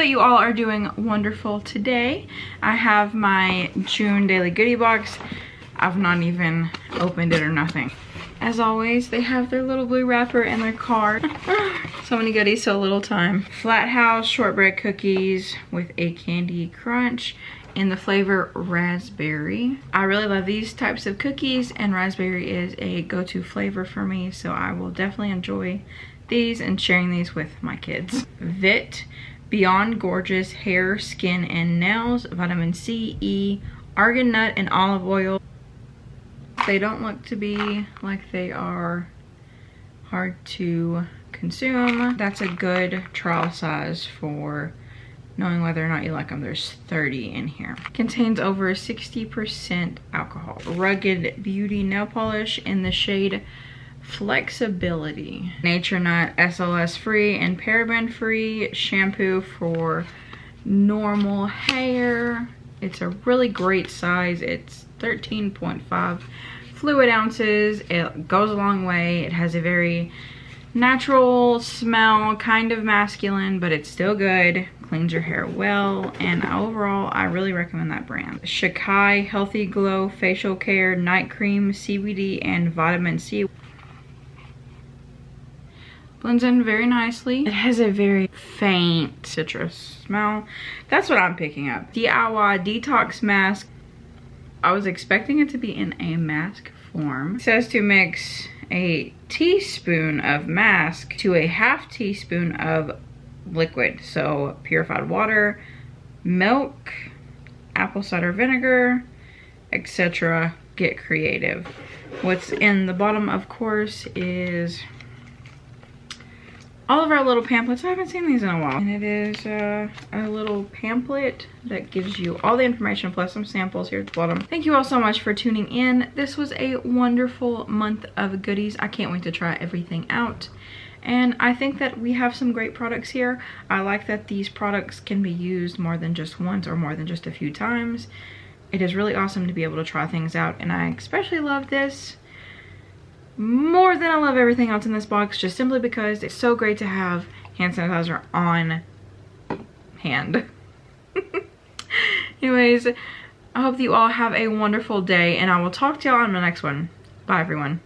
that you all are doing wonderful today. I have my June daily goodie box. I've not even opened it or nothing. As always, they have their little blue wrapper and their card. So many goodies, so little time. Flathau shortbread cookies with a candy crunch in the flavor raspberry. I really love these types of cookies, and raspberry is a go-to flavor for me, so I will definitely enjoy these and sharing these with my kids. Vit Beyond Gorgeous Hair, Skin, and Nails, vitamin C, E, argan nut, and olive oil. They don't look to be like they are hard to consume. That's a good trial size for knowing whether or not you like them. There's 30 in here. Contains over 60% alcohol. Rugged Beauty nail polish in the shade Flexibility. Nature Nut SLS free and paraben free shampoo for normal hair. It's a really great size. It's 13.5 fluid ounces. It goes a long way. It has a very natural smell, kind of masculine, but it's still good. Cleans your hair well, and overall I really recommend that brand. ShiKai Healthy Glow Facial Care Night Cream, CBD, and Vitamin C. Blends in very nicely. It has a very faint citrus smell. That's what I'm picking up. DIY Detox Mask. I was expecting it to be in a mask form. It says to mix a teaspoon of mask to a half teaspoon of liquid. So purified water, milk, apple cider vinegar, etc. Get creative. What's in the bottom, of course, is all of our little pamphlets. I haven't seen these in a while. And it is a little pamphlet that gives you all the information plus some samples here at the bottom. Thank you all so much for tuning in. This was a wonderful month of goodies. I can't wait to try everything out. And I think that we have some great products here. I like that these products can be used more than just once or more than just a few times. It is really awesome to be able to try things out, and I especially love this more than I love everything else in this box, just simply because it's so great to have hand sanitizer on hand. Anyways, I hope that you all have a wonderful day, and I will talk to y'all on the next one. Bye, everyone.